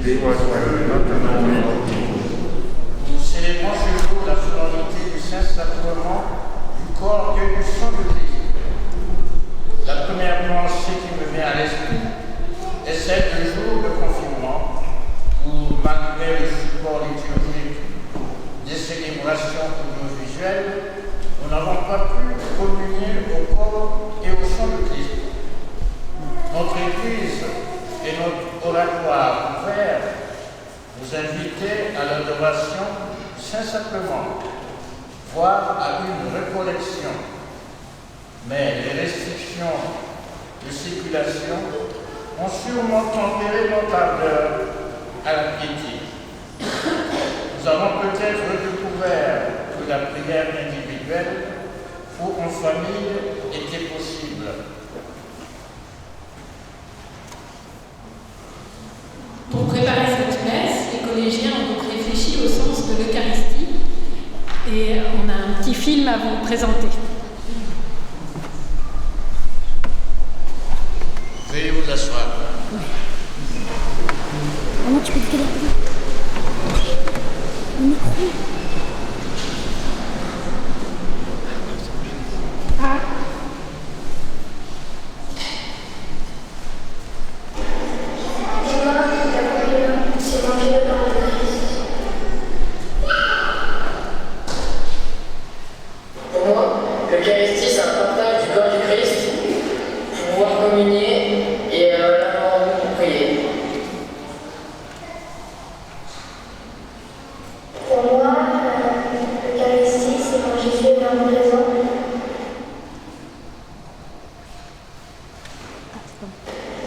Nous célébrons ce jour la solennité du Saint-Sacrement du corps et du sang de Christ. La première pensée qui me vient à l'esprit est celle du jour de confinement où, malgré le support liturgique des célébrations audiovisuelles, nous n'avons pas pu communier au corps et au sang de Christ. Notre Église et notre oratoire ouvert nous invitait à l'adoration du Saint-Sacrement, voire à une récollection. Mais les restrictions de circulation ont sûrement tempéré notre ardeur à la piété. Nous avons peut-être redécouvert que la prière individuelle ou en famille était possible. Pour préparer cette messe, les collégiens ont donc réfléchi au sens de l'Eucharistie et on a un petit film à vous présenter. Veuillez vous asseoir. Maman, tu peux te caler le micro. Ah. Pour moi, l'Eucharistie, c'est un partage du corps du Christ, pouvoir communier et l'avoir pour prier. Pour moi, l'Eucharistie, c'est quand Jésus est vraiment présent.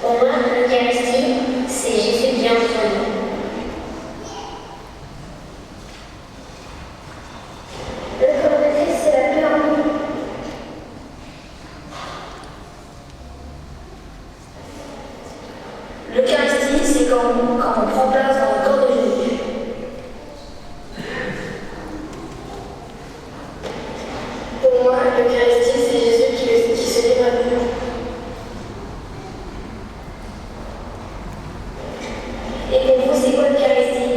Pour moi, l'Eucharistie, c'est Jésus qui est entre nous. L'Eucharistie, c'est la paix en nous. L'Eucharistie, c'est quand on prend place dans le corps de Jésus. Pour moi, l'Eucharistie, c'est Jésus qui se livre à nous. Et pour vous, c'est quoi l'Eucharistie?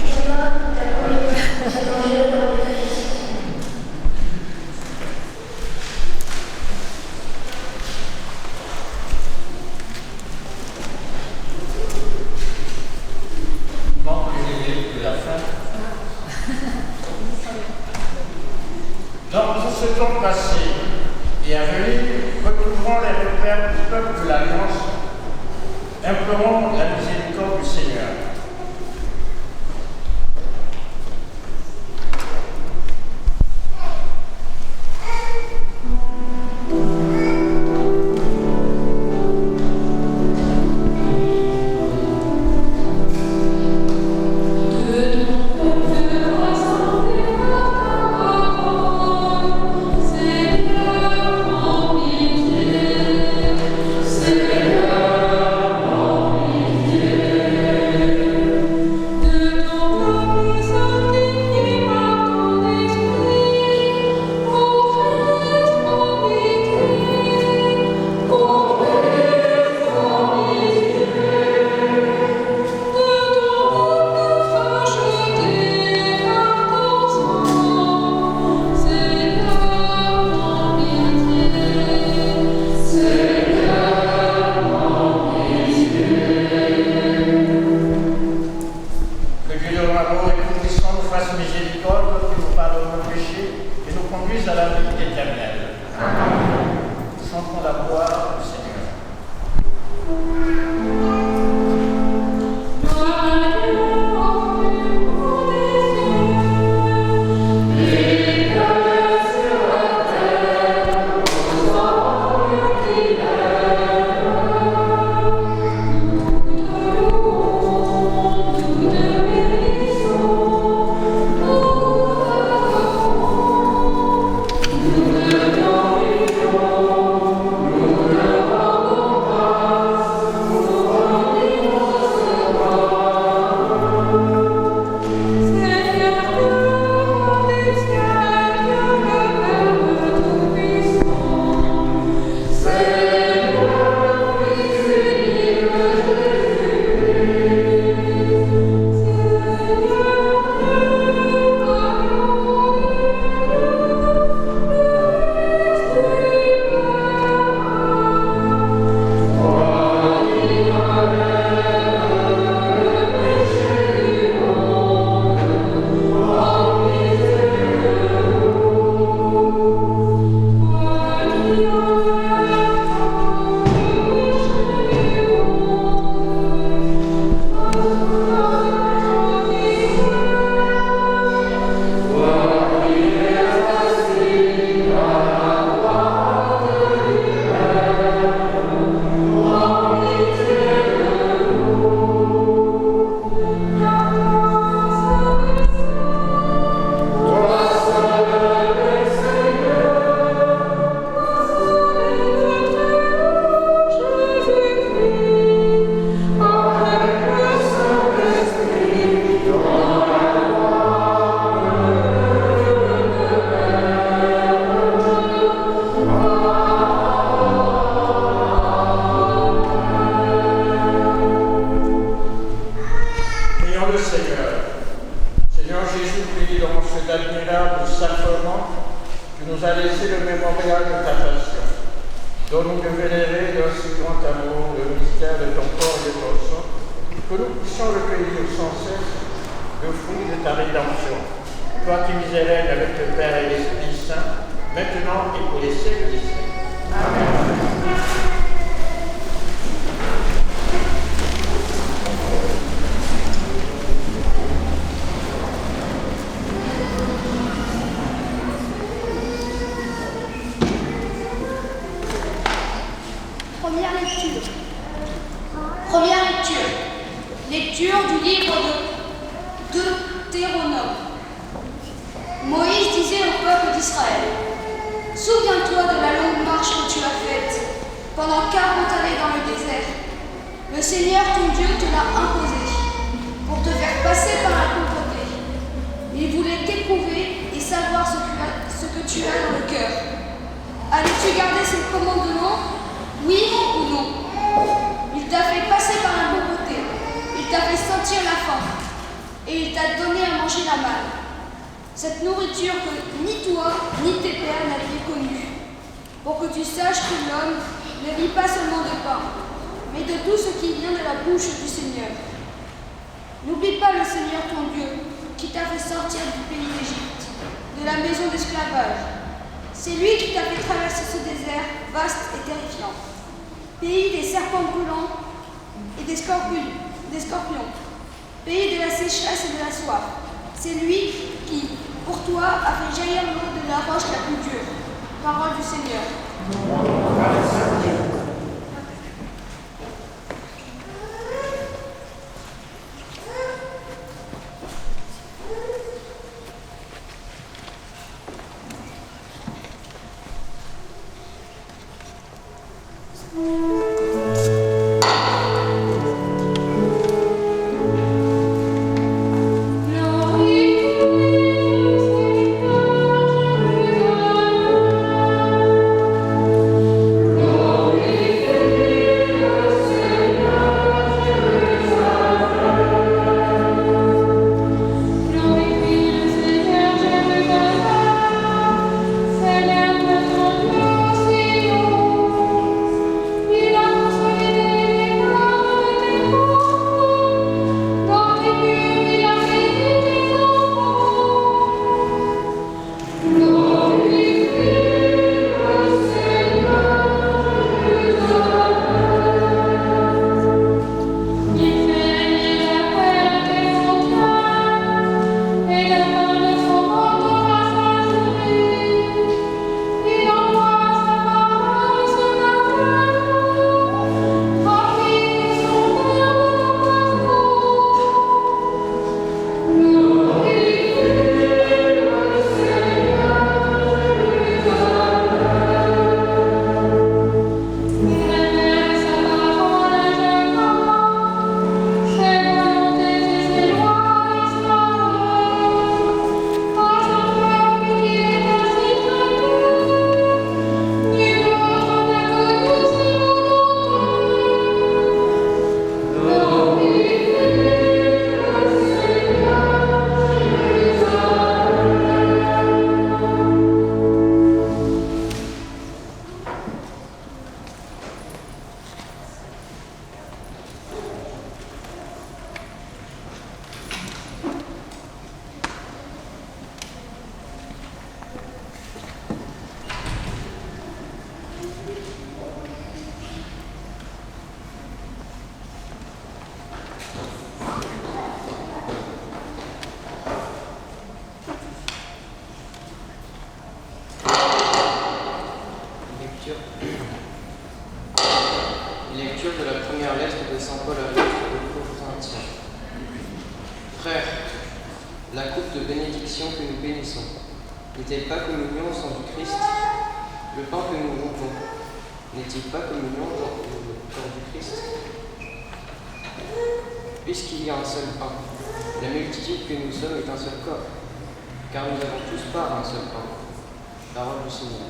Pour moi, la communion, c'est manger le corps de Christ. Il manque les élèves de la fin. Dans tout ce temps passé et à venir, recouvrons les repères du peuple de l'Alliance, implorons la miséricorde du Seigneur. Que Dieu de l'amour et tout-puissant nous fasse miséricorde, qui nous pardonne nos péchés et nous conduise à la vie éternelle. Chantons la gloire du Seigneur. Nous Tu nous as laissé le mémorial de ta passion. Donne-nous de vénérer d'un si grand amour le mystère de ton corps et de ton sang, que nous puissions le cueillir sans cesse, le fruit de ta rédemption. Toi qui vis et règnes avec le Père et l'Esprit Saint, maintenant et pour les siècles des siècles. Amen. Première lecture. Première lecture. Lecture du livre de Deutéronome. Moïse disait au peuple d'Israël: Souviens-toi de la longue marche que tu as faite pendant 40 années dans le désert. Le Seigneur ton Dieu te l'a imposé pour te faire passer par la pauvreté. Il voulait t'éprouver et savoir ce que tu as dans le cœur. Allais-tu garder ses commandements? Oui ou non? Il t'a fait passer par la pauvreté, il t'a fait sentir la faim, et il t'a donné à manger la manne, cette nourriture que ni toi ni tes pères n'aviez connue, pour que tu saches que l'homme ne vit pas seulement de pain, mais de tout ce qui vient de la bouche du Seigneur. N'oublie pas le Seigneur ton Dieu, qui t'a fait sortir du pays d'Égypte, de la maison d'esclavage. C'est lui qui t'a fait traverser ce désert vaste et terrifiant, pays des serpents brûlants et des scorpions, pays de la sécheresse et de la soif. C'est lui qui, pour toi, a fait jaillir l'eau de la roche la plus dure. Parole du Seigneur. Lecture de la première lettre de saint Paul à l'autre aux Corinthiens. Frères, la coupe de bénédiction que nous bénissons n'est-elle pas communion au sang du Christ? Le pain que nous rompons n'est-il pas communion dans le corps du Christ? Puisqu'il y a un seul pain, la multitude que nous sommes est un seul corps, car nous avons tous part à un seul pain. Parole du Seigneur.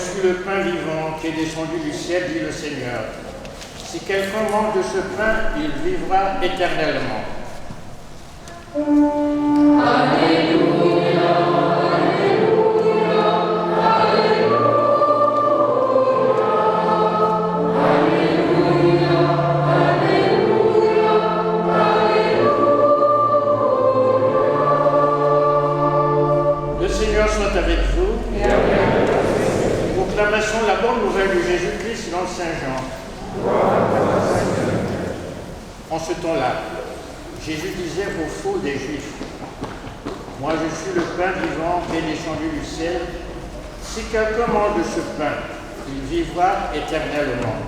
suis le pain vivant qui est descendu du ciel, dit le Seigneur. Si quelqu'un mange de ce pain, il vivra éternellement. Le Seigneur soit avec vous. Proclamation de la bonne nouvelle de Jésus-Christ selon Saint Jean. En ce temps-là, Jésus disait aux foules des Juifs, « Moi je suis le pain vivant qui est descendu du ciel. Si quelqu'un mange de ce pain, il vivra éternellement.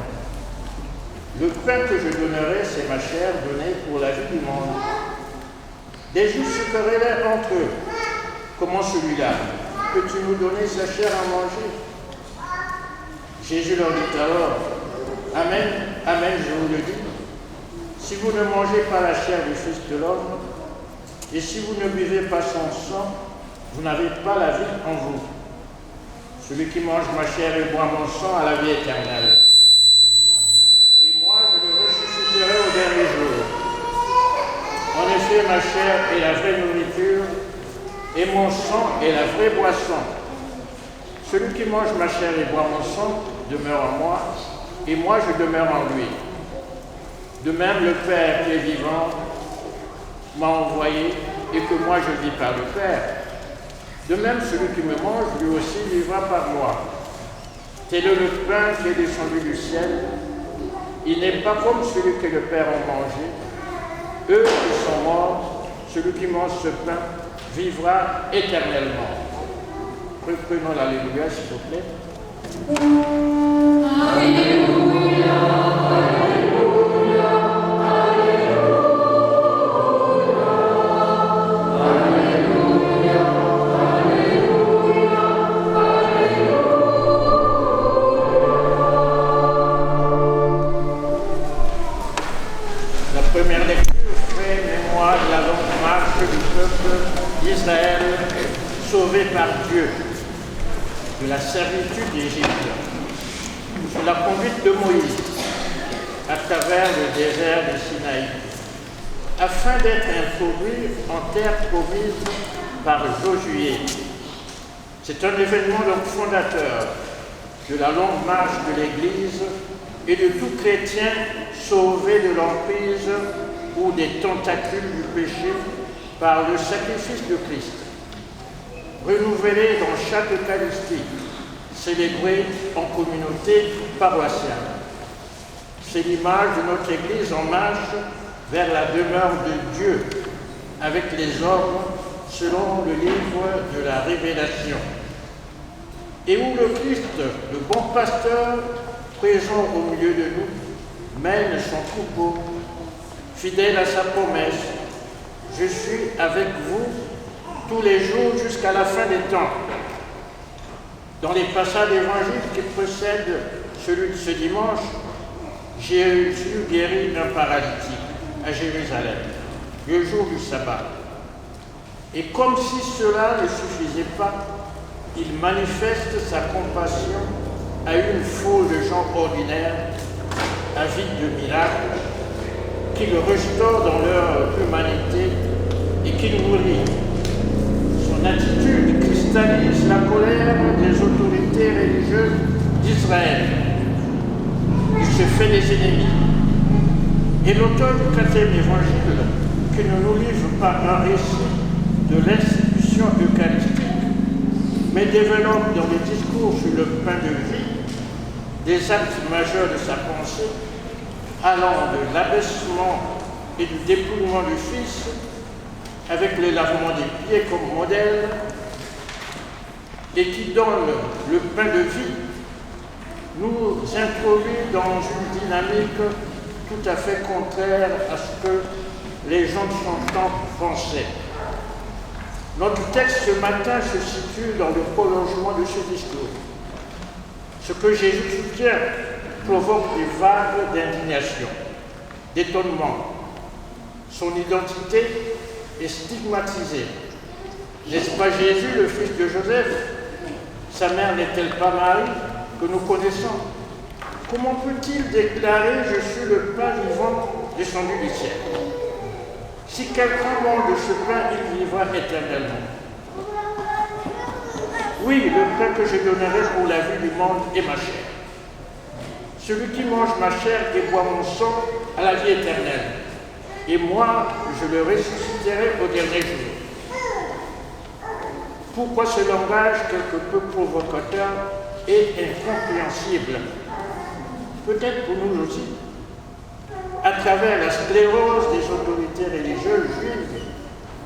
Le pain que je donnerai, c'est ma chair donnée pour la vie du monde. » Des Juifs se querellaient entre eux. « Comment celui-là? Peux-tu nous donner sa chair à manger ?» Jésus leur dit alors, « Amen, amen, je vous le dis. Si vous ne mangez pas la chair du Fils de l'homme, et si vous ne buvez pas son sang, vous n'avez pas la vie en vous. Celui qui mange ma chair et boit mon sang a la vie éternelle. Et moi, je le ressusciterai au dernier jour. En effet, ma chair est la vraie nourriture, et mon sang est la vraie boisson. Celui qui mange ma chair et boit mon sang demeure en moi, et moi je demeure en lui. De même, le Père qui est vivant m'a envoyé et que moi je vis par le Père. De même, celui qui me mange, lui aussi vivra par moi. Tel est le pain qui est descendu du ciel. Il n'est pas comme celui que le Père a mangé. Eux qui sont morts, celui qui mange ce pain vivra éternellement. Reprenons l'Alléluia, s'il vous plaît. Alléluia. Première lecture fait mémoire de la longue marche du peuple d'Israël sauvé par Dieu de la servitude d'Égypte, sous la conduite de Moïse à travers le désert de Sinaï, afin d'être introduit en terre promise par Josué. C'est un événement donc fondateur de la longue marche de l'Église et de tout chrétien sauvé de l'emprise ou des tentacules du péché par le sacrifice de Christ. Renouvelé dans chaque Eucharistie, célébré en communauté paroissiale. C'est l'image de notre Église en marche vers la demeure de Dieu avec les hommes selon le livre de la Révélation. Et où le Christ, le bon pasteur, présent au milieu de nous, mène son troupeau, fidèle à sa promesse. Je suis avec vous tous les jours jusqu'à la fin des temps. Dans les passages d'évangile qui précèdent celui de ce dimanche, Jésus guérit d'un paralytique à Jérusalem, le jour du sabbat. Et comme si cela ne suffisait pas, il manifeste sa compassion à une foule de gens ordinaires, avides de miracles, qui le restaurent dans leur humanité et qui le nourrit. Son attitude cristallise la colère des autorités religieuses d'Israël. Il se fait des ennemis. Et l'auteur du 4e évangile, qui ne nous livre pas un récit de l'institution eucharistique, mais développe dans les discours sur le pain de vie des actes majeurs de sa pensée, allant de l'abaissement et du dépouillement du Fils, avec le lavement des pieds comme modèle, et qui donne le pain de vie, nous introduit dans une dynamique tout à fait contraire à ce que les gens de son temps pensaient. Notre texte ce matin se situe dans le prolongement de ce discours. Ce que Jésus soutient provoque des vagues d'indignation, d'étonnement. Son identité est stigmatisée. N'est-ce pas Jésus, le fils de Joseph? Sa mère n'est-elle pas Marie que nous connaissons? Comment peut-il déclarer « Je suis le pain vivant descendu du ciel » ? Si quelqu'un mange de ce pain, il vivra éternellement. Oui, le pain que je donnerai pour la vie du monde est ma chair. Celui qui mange ma chair et boit mon sang a la vie éternelle. Et moi, je le ressusciterai au dernier jour. Pourquoi ce langage quelque peu provocateur et incompréhensible? Peut-être pour nous aussi. À travers la sclérose des autorités religieuses juives,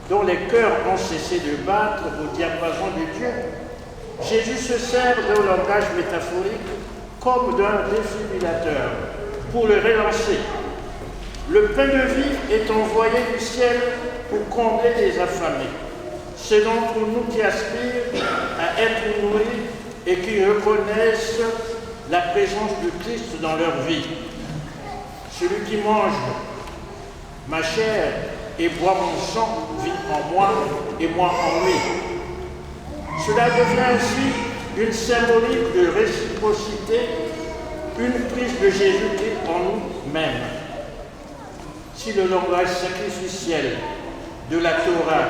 dont les cœurs ont cessé de battre au diapason de Dieu, Jésus se sert d'un langage métaphorique comme d'un défibrillateur pour le relancer. Le pain de vie est envoyé du ciel pour combler les affamés. C'est d'entre nous qui aspirent à être nourris et qui reconnaissent la présence de Christ dans leur vie. Celui qui mange ma chair et boit mon sang vit en moi et moi en lui. Cela devient ainsi une symbolique de réciprocité, une prise de Jésus-Christ en nous-mêmes. Si le langage sacrificiel de la Torah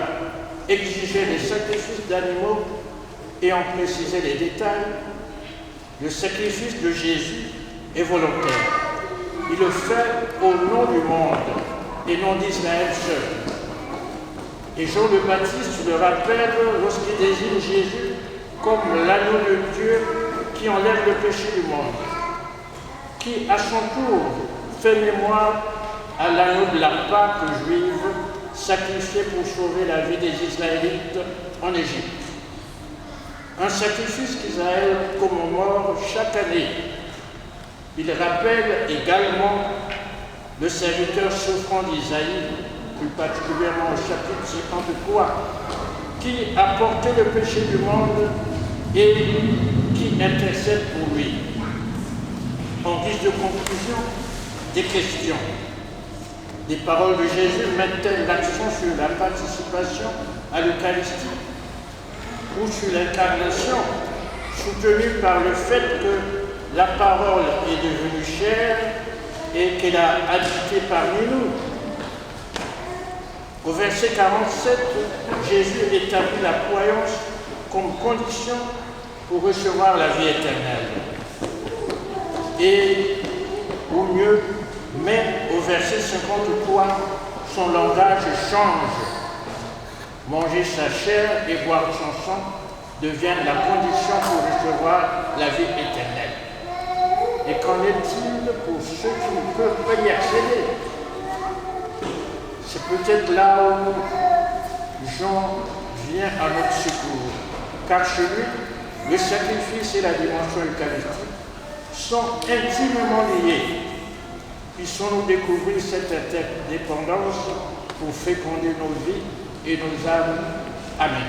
exigeait les sacrifices d'animaux et en précisait les détails, le sacrifice de Jésus est volontaire. Il le fait au nom du monde et non d'Israël seul. Et Jean le Baptiste le rappelle lorsqu'il désigne Jésus comme l'agneau de Dieu qui enlève le péché du monde, qui à son tour fait mémoire à l'agneau de la Pâque juive sacrifié pour sauver la vie des Israélites en Égypte. Un sacrifice qu'Israël commémore chaque année. Il rappelle également le serviteur souffrant d'Isaïe, plus particulièrement au chapitre 53, qui a porté le péché du monde et qui intercède pour lui. En guise de conclusion, des questions. Les paroles de Jésus mettent-elles l'accent sur la participation à l'Eucharistie ou sur l'incarnation, soutenue par le fait que la parole est devenue chair et qu'elle a habité parmi nous? Au verset 47, Jésus établit la croyance comme condition pour recevoir la vie éternelle. Et, ou mieux, mais au verset 53, son langage change. Manger sa chair et boire son sang devient la condition pour recevoir la vie éternelle. Et qu'en est-il pour ceux qui ne peuvent pas y accéder? C'est peut-être là où Jean vient à notre secours, car chez lui, le sacrifice et la dimension eucharistique sont intimement liés. Puissons-nous découvrir cette interdépendance pour féconder nos vies et nos âmes. Amen.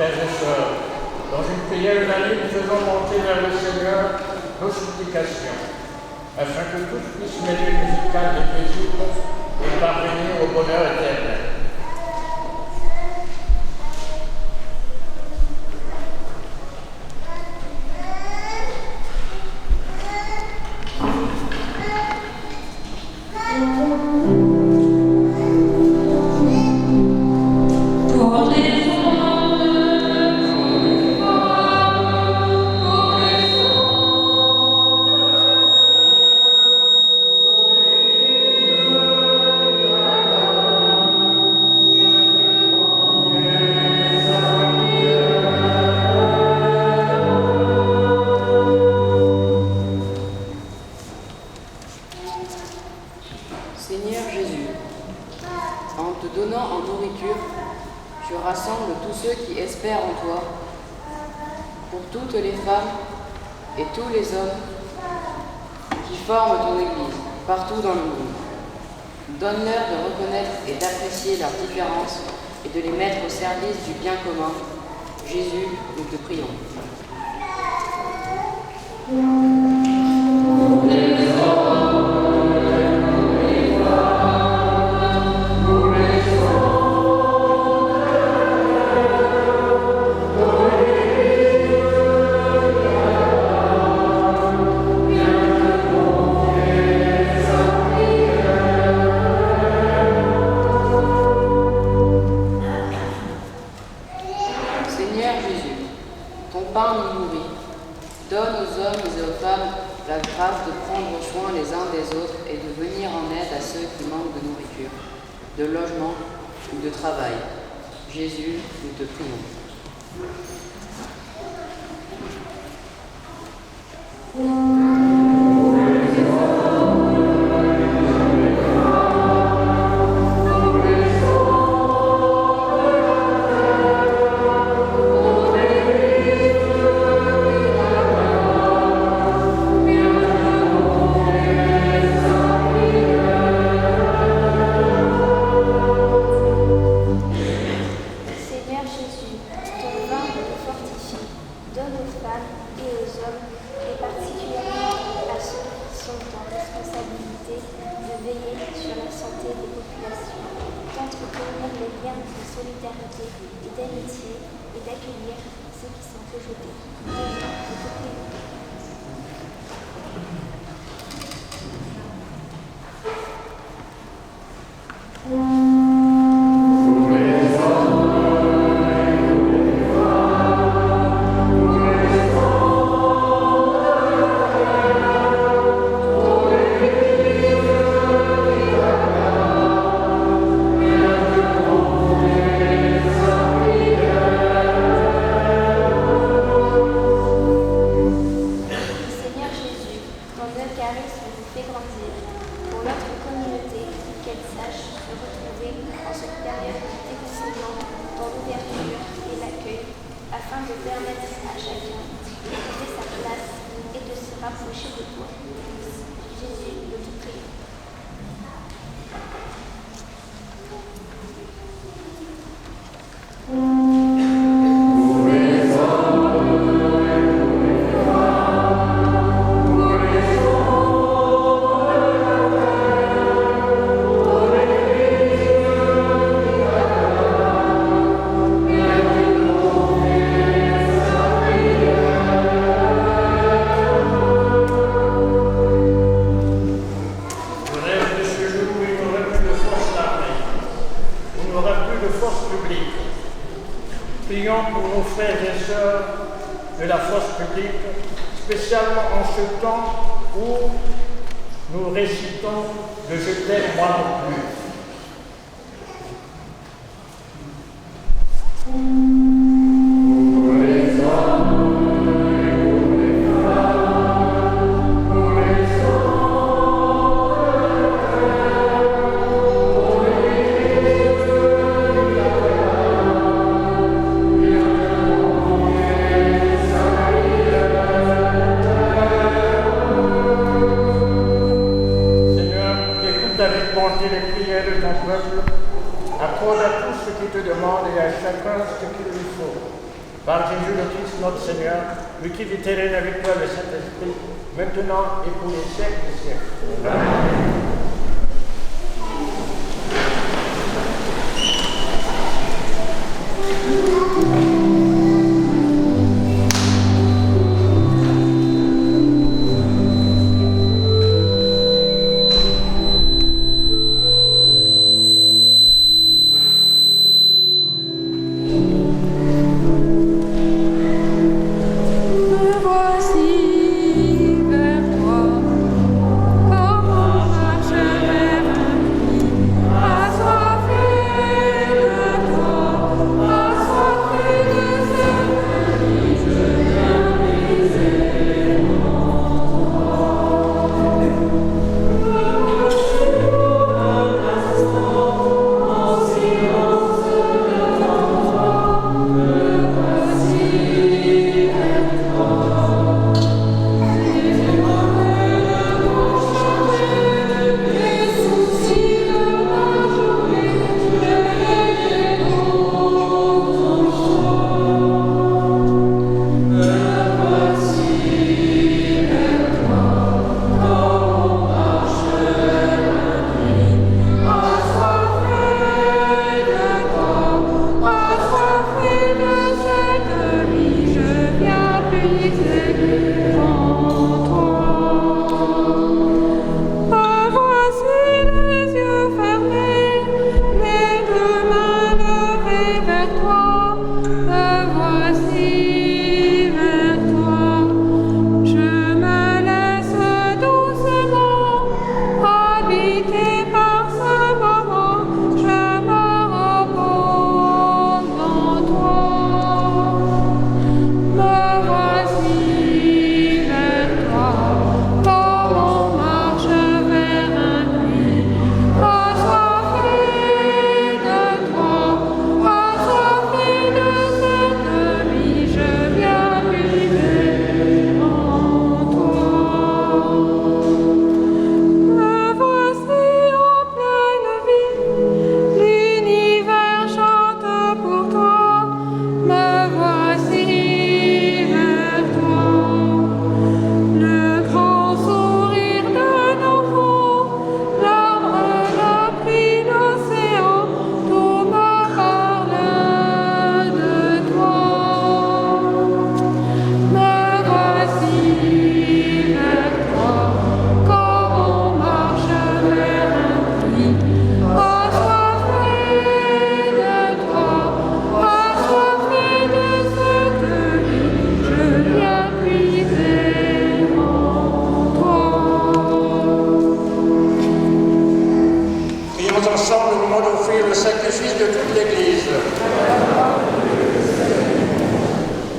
frères et sœurs, dans une prière unanime, faisons monter vers le Seigneur nos supplications, afin que tous puissent mêler le musical des paisibles et parvenir au bonheur éternel. Seigneur Jésus, en te donnant en nourriture, tu rassembles tous ceux qui espèrent en toi, pour toutes les femmes et tous les hommes qui forment ton Église partout dans le monde. Donne-leur de reconnaître et d'apprécier leurs différences et de les mettre au service du bien commun. Jésus, nous te prions. Seigneur Jésus, ton pain nous nourrit. Donne aux hommes et aux femmes la grâce de prendre soin les uns des autres et de venir en aide à ceux qui manquent de nourriture, de logement ou de travail. Jésus, nous te prions. Seigneur Jésus, ton vin nous fortifie. Donne aux femmes et aux hommes, et particulièrement à ceux qui sont en responsabilité, de veiller sur la santé des populations, d'entretenir les liens de solidarité et d'amitié, et d'accueillir ceux qui sont rejetés. Jésus, nous te prions. Seigneur Jésus, ton eucharisme nous fait grandir. Pour notre communauté, qu'elle sache se retrouver en cette période de déconfinement dans l'ouverture et l'accueil, afin de permettre à chacun de trouver sa place et de se rapprocher de toi. Jésus, nous te prions. Le rêve de ce jour où il n'y aurait plus de force armée, où il n'y aurait plus de force publique. Prions pour nos frères et sœurs de la force publique, spécialement en ce temps où nous récitons le Je t'aime moi non plus. Seigneur, écoute avec bonté les prières de ton peuple, accorde à tous ce qui te demandent et à chacun ce qu'il lui faut. Par Jésus le Christ notre Seigneur, lui qui vit et règne avec toi le Saint-Esprit, maintenant et pour les siècles des siècles. Amen.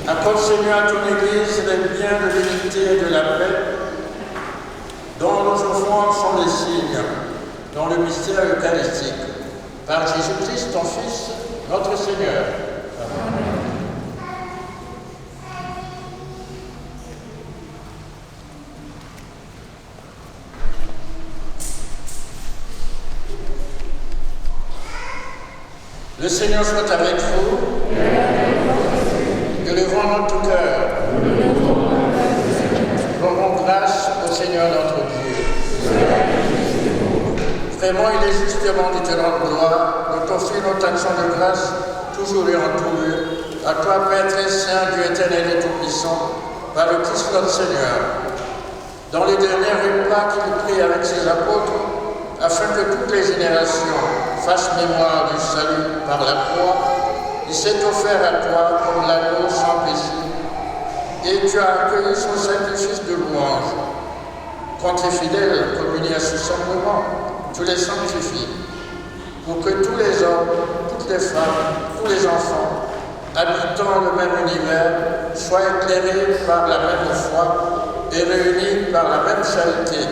Accorde, Seigneur, à ton Église les biens de l'unité et de la paix, dont nos offrandes sont des signes, dans le mystère eucharistique. Par Jésus-Christ, ton Fils, notre Seigneur. Amen. Le Seigneur soit avec vous. Élevons notre cœur. Rendons grâce au Seigneur notre Dieu. Vraiment, il est justement de te rendre gloire, de t'offrir notre action de grâce, toujours et en tout lieu, à toi, Père très saint, Dieu éternel et tout-puissant, par le Christ notre Seigneur. Dans les derniers repas qu'il prit avec ses apôtres, afin que toutes les générations fassent mémoire du salut par la croix, il s'est offert à toi comme l'agneau sans péché, et tu as accueilli son sacrifice de louange. Quand tes fidèles communient à ce sacrement, tu les sanctifies, pour que tous les hommes, toutes les femmes, tous les enfants, habitant le même univers, soient éclairés par la même foi et réunis par la même charité.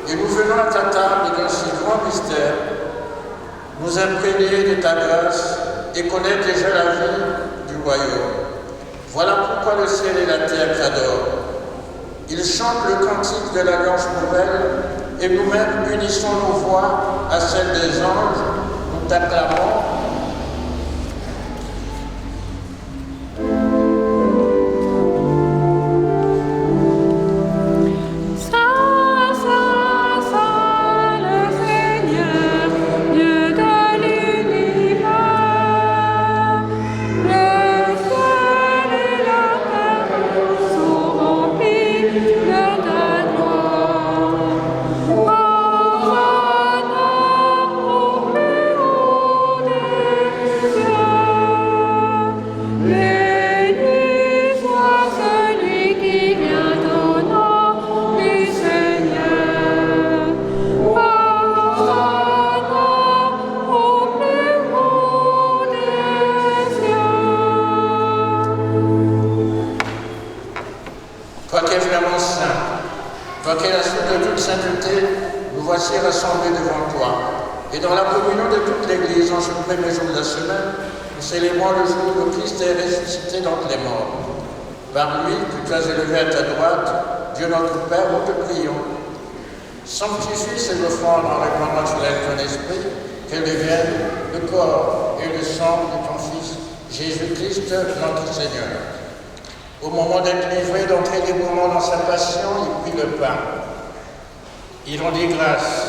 Et nous venons à ta table d'un si grand mystère, nous imprégner de ta grâce et connaître déjà la vie du royaume. Voilà pourquoi le ciel et la terre t'adorent. Ils chantent le cantique de l'Alliance nouvelle et nous-mêmes unissons nos voix à celles des anges. Nous t'acclamons. sainteté, nous voici rassemblés devant toi. Et dans la communion de toute l'Église, en ce premier jour de la semaine, nous célébrons le jour où le Christ est ressuscité d'entre les morts. Par lui, que tu as élevé à ta droite, Dieu notre Père, nous te prions. Sanctifie ces offrandes en répandant sur elle ton esprit, qu'elles deviennent le corps et le sang de ton Fils, Jésus-Christ, notre Seigneur. Au moment d'être livré, d'entrer librement dans sa passion, il prit le pain. Il rendit grâce.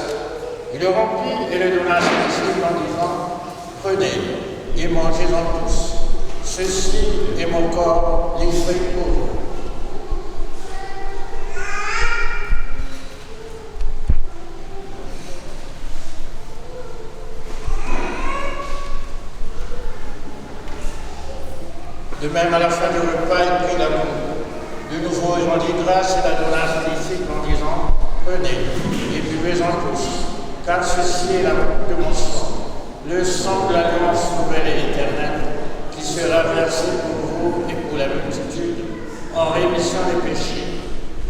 Il le remplit et le donna à ses disciples en disant « Prenez et mangez-en tous. Ceci est mon corps livré pour vous. » De même, à la fin du repas, il prit la coupe. De nouveau, il rendit grâce et la donna à ses disciples en disant « Prenez et buvez-en tous, car ceci est la coupe de mon sang, le sang de l'alliance nouvelle et éternelle, qui sera versé pour vous et pour la multitude en rémission des péchés.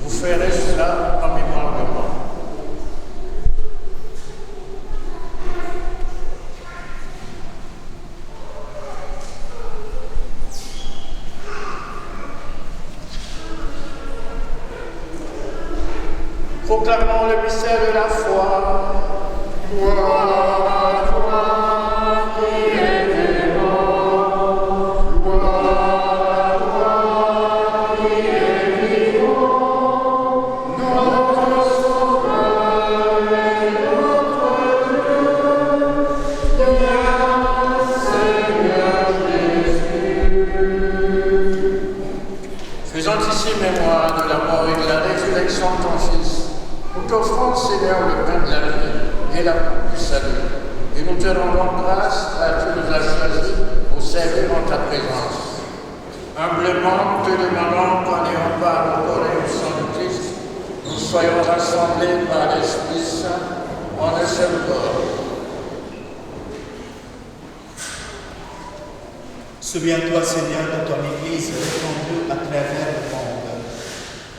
Vous ferez cela en mémoire de moi. » Proclamons le mystère de la foi. Gloire à toi qui es mort. Gloire à toi qui es vivant. Notre Sauveur et notre Dieu. Viens, Seigneur Jésus. Faisons ici mémoire de la mort et de la résurrection de ton Fils. Nous t'offrons, Seigneur, le pain de la vie et la coupe du salut. Et nous te rendons grâce car tu nous as choisis pour servir en ta présence. Humblement, te demandons qu'en ayant part au corps et au sang du Christ, nous soyons rassemblés par l'Esprit Saint en un seul corps. Souviens-toi, Seigneur, de ton Église répandue à travers le monde.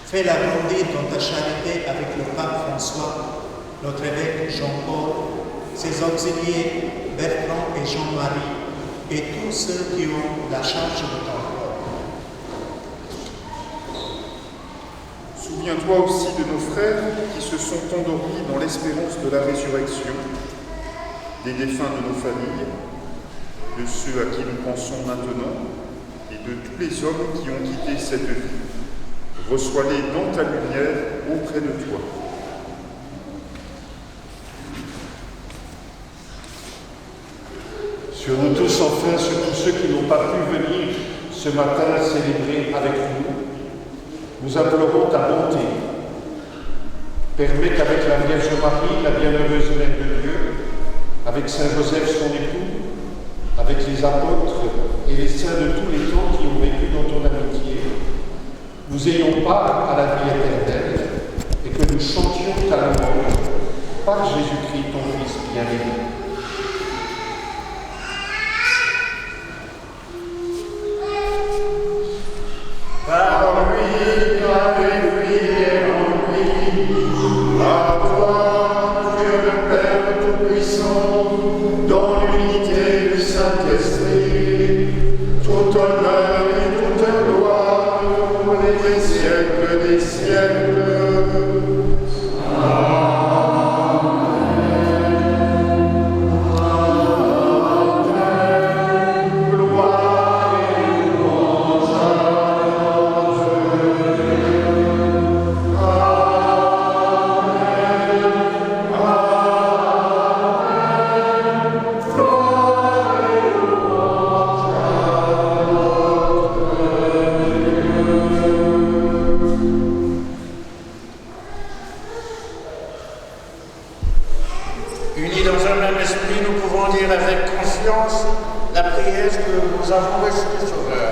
Fais-la grandir dans ta charité avec le pape François, notre évêque Jean-Paul, ses auxiliaires Bertrand et Jean-Marie, et tous ceux qui ont la charge de ton corps. Souviens-toi aussi de nos frères qui se sont endormis dans l'espérance de la résurrection, des défunts de nos familles, de ceux à qui nous pensons maintenant, et de tous les hommes qui ont quitté cette vie. Reçois-les dans ta lumière auprès de toi. Sur nous tous, enfin, sur tous ceux qui n'ont pas pu venir ce matin célébrer avec nous, nous implorons ta bonté. Permets qu'avec la Vierge Marie, la bienheureuse Mère de Dieu, avec Saint Joseph son époux, avec les apôtres et les saints de tous les temps qui ont vécu dans ton amitié, nous ayons part à la vie éternelle et que nous chantions ta louange par Jésus-Christ, ton Fils bien-aimé. Par lui, avec lui et en lui, à toi, Dieu le Père Tout-Puissant, dans l'unité du Saint-Esprit, tout honneur et toute gloire pour les siècles des siècles. Unis dans un même esprit, nous pouvons dire avec confiance la prière que nous avons reçue du Sauveur.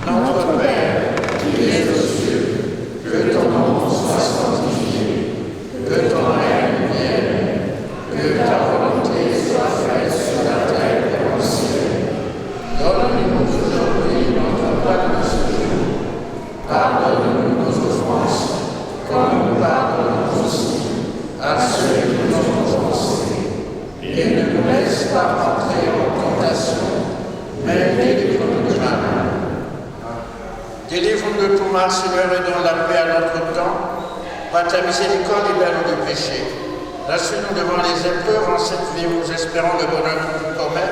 Notre Père, qui es aux cieux, que ton nom soit sanctifié, que ton règne vienne, que ta volonté soit faite sur la terre comme au ciel. Donne-nous aujourd'hui notre pain de ce jour. Pardonne-nous nos offenses, comme nous pardonnons aussi Délivre-nous de tout mal, Seigneur, et donne la paix à notre temps. Par ta miséricorde, libère-nous du péché. Rassure-nous devant les épreuves en cette vie où nous espérons le bonheur tout commun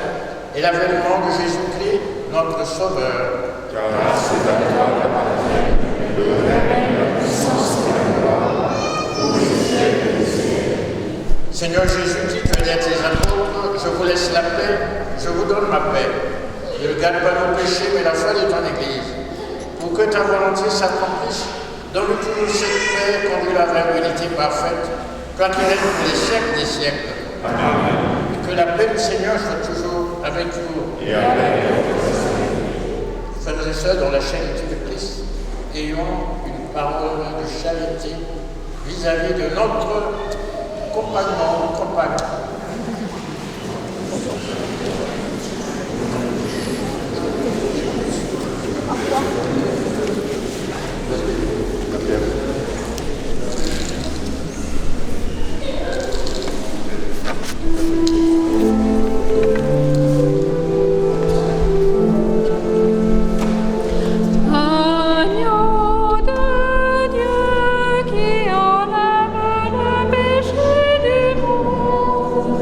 et l'avènement de Jésus-Christ, notre Sauveur. Car c'est à toi qu'appartient le règne, la puissance et la gloire, pour les siècles des siècles. Seigneur Jésus, qui dis à tes apôtres, je vous laisse la paix, je vous donne ma paix. Ne regarde pas nos péchés, mais la foi de ton Église. Pour que ta volonté s'accomplisse, donne-nous toujours cette paix, conduis-la vers l'unité parfaite, toi qui règnes pour les siècles des siècles. Amen. Et que la paix du Seigneur soit toujours avec vous. Et avec frères et sœurs, dans la charité de Christ, ayons une parole de charité vis-à-vis de notre compagnon ou compagne. Qui enlève le péché du monde.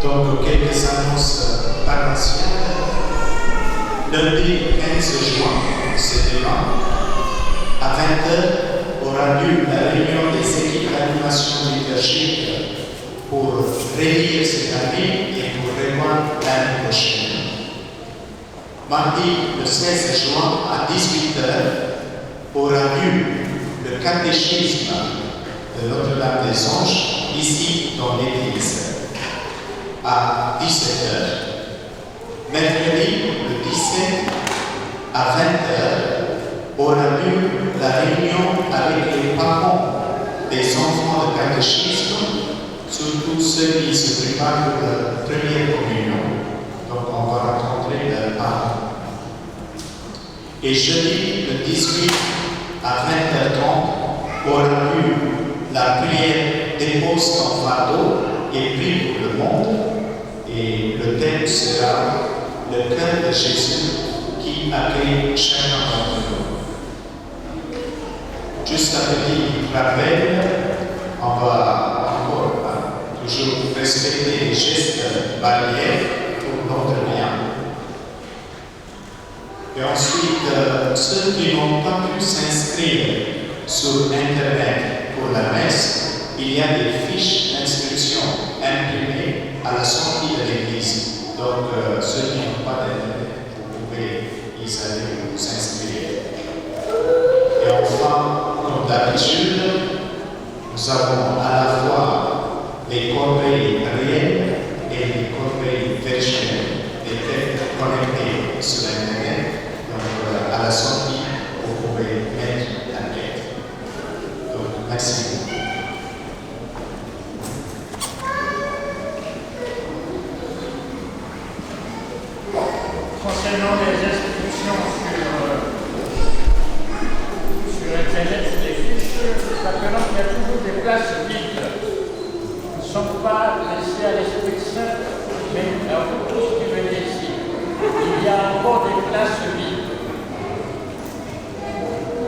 Donc, quelques annonces paroissiales. Lundi 15 juin, c'est demain, à 20h, aura lieu la réunion des équipes d'animation liturgique pour relire cette année et pour revoir l'année prochaine. Mardi, le 16 juin, à 18h, aura lieu le catéchisme de Notre-Dame des Anges, ici dans l'église, à 17h. Mercredi, le 17, à 20h, aura lieu la réunion avec les parents des enfants de catéchisme, surtout ceux qui se préparent pour la première communion. Donc, on va rencontrer leurs parents. Et jeudi, le 18, à 20h30, aura lieu la prière des postes en fardeau et prie pour le monde. Et le thème sera le cœur de Jésus qui accueille chacun d'entre nous. Juste un petit rappel, on va encore toujours respecter les gestes barrières pour notre bien. Et ensuite, ceux qui n'ont pas pu s'inscrire sur Internet pour la messe, il y a des fiches d'inscription imprimées à la sortie de l'église. Donc, ceux qui n'ont pas d'Internet, vous pouvez y aller vous inscrire. Et enfin, comme d'habitude, nous avons à la fois les corbeilles réelles et les corbeilles virtuelles, des têtes connectées sur Internet. Donc, à la sortie, vous pouvez mettre la tête. Donc, merci beaucoup. Concernant les inscriptions sur Internet, les fiches, rappelons qu'il y a toujours des places vides. Ils ne sont pas laissés à l'Esprit Saint, mais à vous tous qui venez ici. Il y a encore des places vides.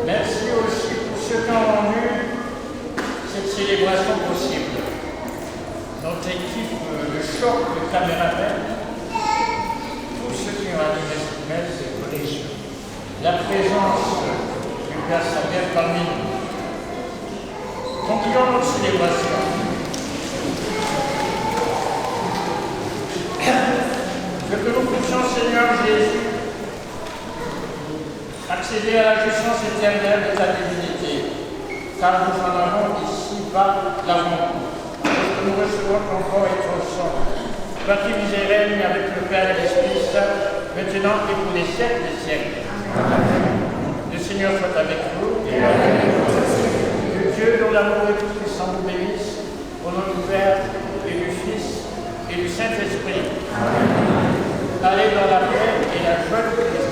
Merci aussi pour ceux qui ont rendu cette célébration possible. Notre équipe, le choc, le caméraman, ceux qui ont animé cette messe et collégiens. La présence du Père Samuel parmi nous. Concluons notre célébration. Que nous puissions, Seigneur Jésus, accéder à la jouissance éternelle de ta divinité, car nous en avons ici-bas l'amour. Que nous recevons ton corps et ton sang. Toi qui vis et règnes avec le Père et l'Esprit Saint, maintenant et pour les siècles des siècles. Le Seigneur soit avec vous et avec vous. Que Dieu, dont l'amour est tout puissant, vous bénisse, au nom du Père et du Fils et du Saint-Esprit. Allez dans la paix et la joie de Christ.